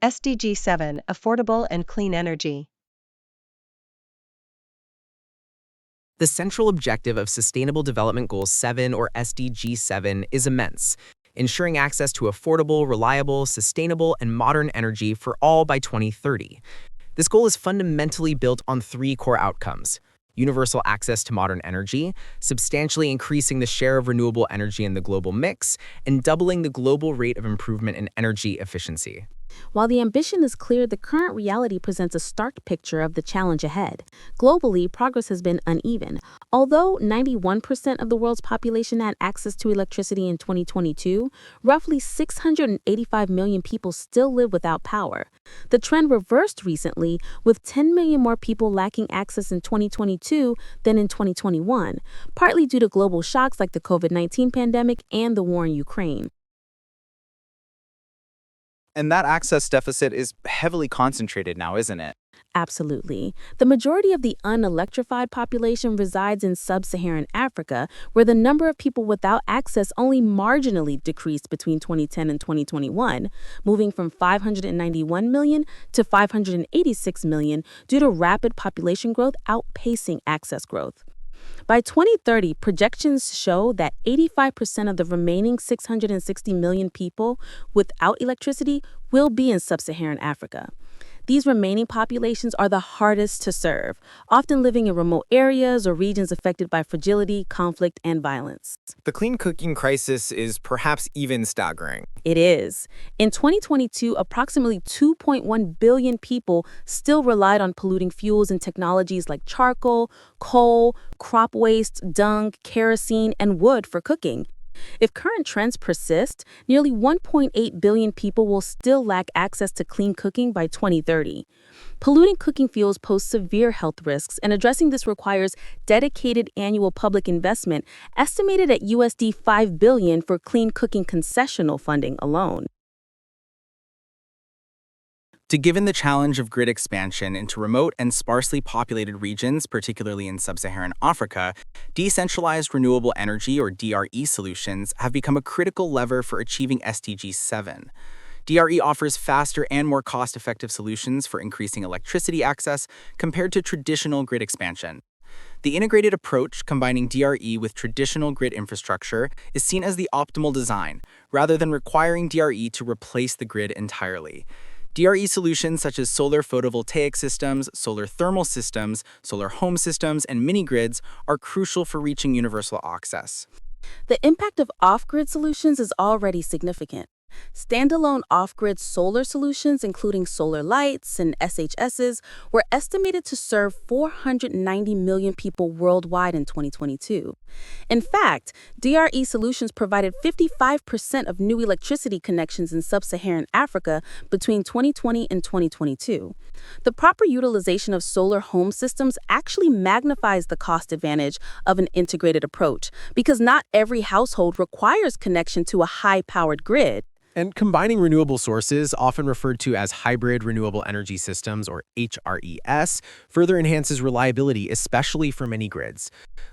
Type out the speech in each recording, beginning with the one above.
SDG7, affordable and clean energy. The central objective of Sustainable Development Goal 7, or SDG7, is immense: ensuring access to affordable, reliable, sustainable, and modern energy for all by 2030. This goal is fundamentally built on three core outcomes: universal access to modern energy, substantially increasing the share of renewable energy in the global mix, and doubling the global rate of improvement in energy efficiency. While the ambition is clear, the current reality presents a stark picture of the challenge ahead. Globally, progress has been uneven. Although 91% of the world's population had access to electricity in 2022, roughly 685 million people still live without power. The trend reversed recently, with 10 million more people lacking access in 2022 than in 2021, partly due to global shocks like the COVID-19 pandemic and the war in Ukraine. And that access deficit is heavily concentrated now, isn't it? Absolutely. The majority of the unelectrified population resides in sub-Saharan Africa, where the number of people without access only marginally decreased between 2010 and 2021, moving from 591 million to 586 million due to rapid population growth outpacing access growth. By 2030, projections show that 85% of the remaining 660 million people without electricity will be in sub-Saharan Africa. These remaining populations are the hardest to serve, often living in remote areas or regions affected by fragility, conflict, and violence. The clean cooking crisis is perhaps even staggering. It is. In 2022, approximately 2.1 billion people still relied on polluting fuels and technologies like charcoal, coal, crop waste, dung, kerosene, and wood for cooking. If current trends persist, nearly 1.8 billion people will still lack access to clean cooking by 2030. Polluting cooking fuels pose severe health risks, and addressing this requires dedicated annual public investment estimated at USD 5 billion for clean cooking concessional funding alone. Given the challenge of grid expansion into remote and sparsely populated regions, particularly in sub-Saharan Africa, decentralized renewable energy, or DRE solutions, have become a critical lever for achieving SDG7. DRE offers faster and more cost-effective solutions for increasing electricity access compared to traditional grid expansion. The integrated approach, combining DRE with traditional grid infrastructure, is seen as the optimal design, rather than requiring DRE to replace the grid entirely. DRE solutions such as solar photovoltaic systems, solar thermal systems, solar home systems, and mini-grids are crucial for reaching universal access. The impact of off-grid solutions is already significant. Standalone off-grid solar solutions, including solar lights and SHSs, were estimated to serve 490 million people worldwide in 2022. In fact, DRE solutions provided 55% of new electricity connections in sub-Saharan Africa between 2020 and 2022. The proper utilization of solar home systems actually magnifies the cost advantage of an integrated approach, because not every household requires connection to a high-powered grid. And combining renewable sources, often referred to as hybrid renewable energy systems, or HRES, further enhances reliability, especially for mini grids.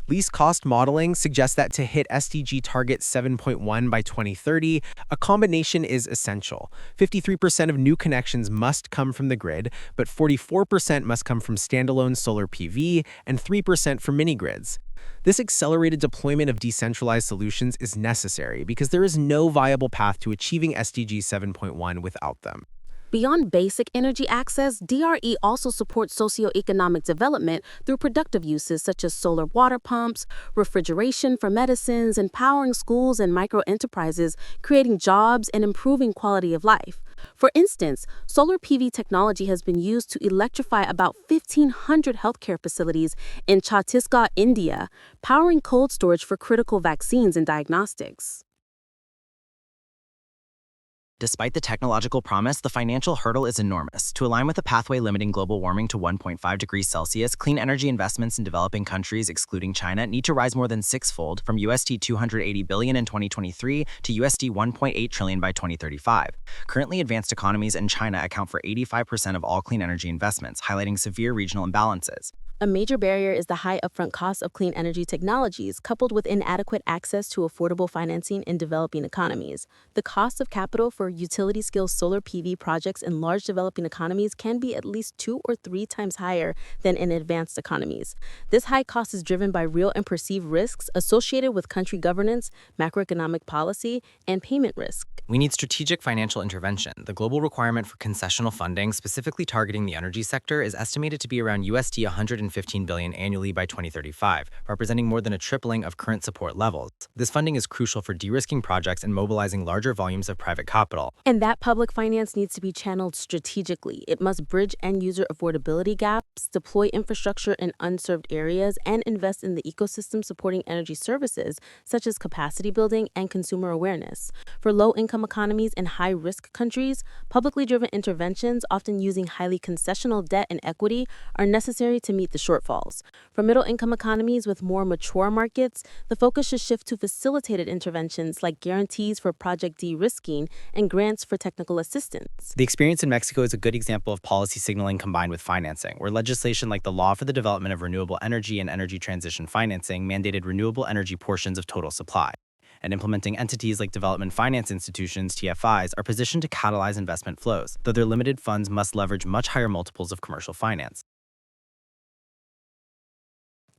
Least cost modeling suggests that to hit SDG target 7.1 by 2030, a combination is essential. 53% of new connections must come from the grid, but 44% must come from standalone solar PV and 3% from mini grids. This accelerated deployment of decentralized solutions is necessary because there is no viable path to achieving SDG 7.1 without them. Beyond basic energy access, DRE also supports socioeconomic development through productive uses such as solar water pumps, refrigeration for medicines, and powering schools and micro-enterprises, creating jobs and improving quality of life. For instance, solar PV technology has been used to electrify about 1,500 healthcare facilities in Chhattisgarh, India, powering cold storage for critical vaccines and diagnostics. Despite the technological promise, the financial hurdle is enormous. To align with the pathway limiting global warming to 1.5 degrees Celsius, clean energy investments in developing countries, excluding China, need to rise more than six-fold, from USD 280 billion in 2023 to USD 1.8 trillion by 2035. Currently, advanced economies and China account for 85% of all clean energy investments, highlighting severe regional imbalances. A major barrier is the high upfront cost of clean energy technologies, coupled with inadequate access to affordable financing in developing economies. The cost of capital for utility-scale solar PV projects in large developing economies can be at least 2 or 3 times higher than in advanced economies. This high cost is driven by real and perceived risks associated with country governance, macroeconomic policy, and payment risk. We need strategic financial intervention. The global requirement for concessional funding, specifically targeting the energy sector, is estimated to be around USD 115 billion annually by 2035, representing more than a tripling of current support levels. This funding is crucial for de-risking projects and mobilizing larger volumes of private capital. And that public finance needs to be channeled strategically. It must bridge end-user affordability gaps, deploy infrastructure in unserved areas, and invest in the ecosystem supporting energy services, such as capacity building and consumer awareness. For low-income economies and high-risk countries, publicly driven interventions, often using highly concessional debt and equity, are necessary to meet the shortfalls. For middle-income economies with more mature markets, the focus should shift to facilitated interventions like guarantees for project de-risking and grants for technical assistance. The experience in Mexico is a good example of policy signaling combined with financing, where legislation like the Law for the Development of Renewable Energy and Energy Transition Financing mandated renewable energy portions of total supply. And implementing entities like development finance institutions, TFIs, are positioned to catalyze investment flows, though their limited funds must leverage much higher multiples of commercial finance.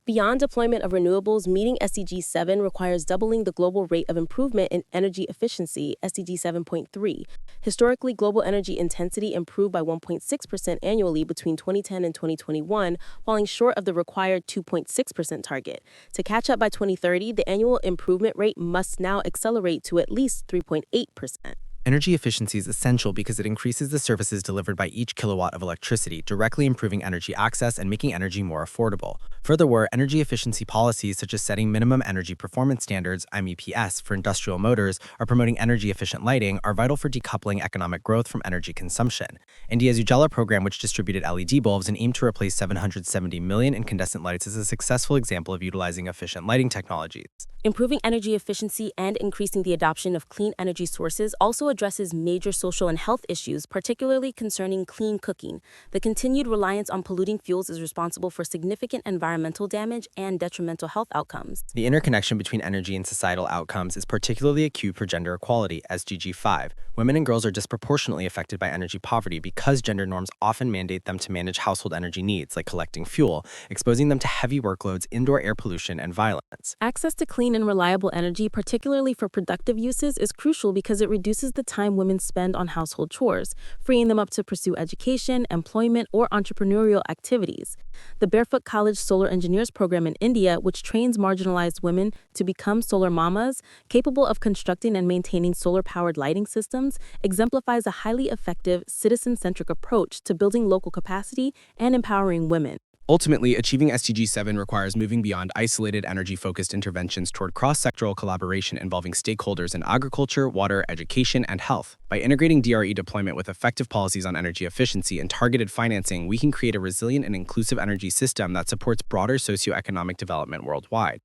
Beyond deployment of renewables, meeting SDG7 requires doubling the global rate of improvement in energy efficiency, SDG 7.3. Historically, global energy intensity improved by 1.6% annually between 2010 and 2021, falling short of the required 2.6% target. To catch up by 2030, the annual improvement rate must now accelerate to at least 3.8%. Energy efficiency is essential because it increases the services delivered by each kilowatt of electricity, directly improving energy access and making energy more affordable. Furthermore, energy efficiency policies such as setting minimum energy performance standards, MEPS, for industrial motors or promoting energy-efficient lighting are vital for decoupling economic growth from energy consumption. India's Ujala program, which distributed LED bulbs and aimed to replace 770 million incandescent lights, is a successful example of utilizing efficient lighting technologies. Improving energy efficiency and increasing the adoption of clean energy sources also addresses major social and health issues, particularly concerning clean cooking. The continued reliance on polluting fuels is responsible for significant environmental damage and detrimental health outcomes. The interconnection between energy and societal outcomes is particularly acute for gender equality, SDG5. Women and girls are disproportionately affected by energy poverty because gender norms often mandate them to manage household energy needs, like collecting fuel, exposing them to heavy workloads, indoor air pollution, and violence. Access to clean and reliable energy, particularly for productive uses, is crucial because it reduces the time women spend on household chores, freeing them up to pursue education, employment, or entrepreneurial activities. The Barefoot College Solar Engineers program in India, which trains marginalized women to become solar mamas, capable of constructing and maintaining solar-powered lighting systems, exemplifies a highly effective, citizen-centric approach to building local capacity and empowering women. Ultimately, achieving SDG7 requires moving beyond isolated energy-focused interventions toward cross-sectoral collaboration involving stakeholders in agriculture, water, education, and health. By integrating DRE deployment with effective policies on energy efficiency and targeted financing, we can create a resilient and inclusive energy system that supports broader socioeconomic development worldwide.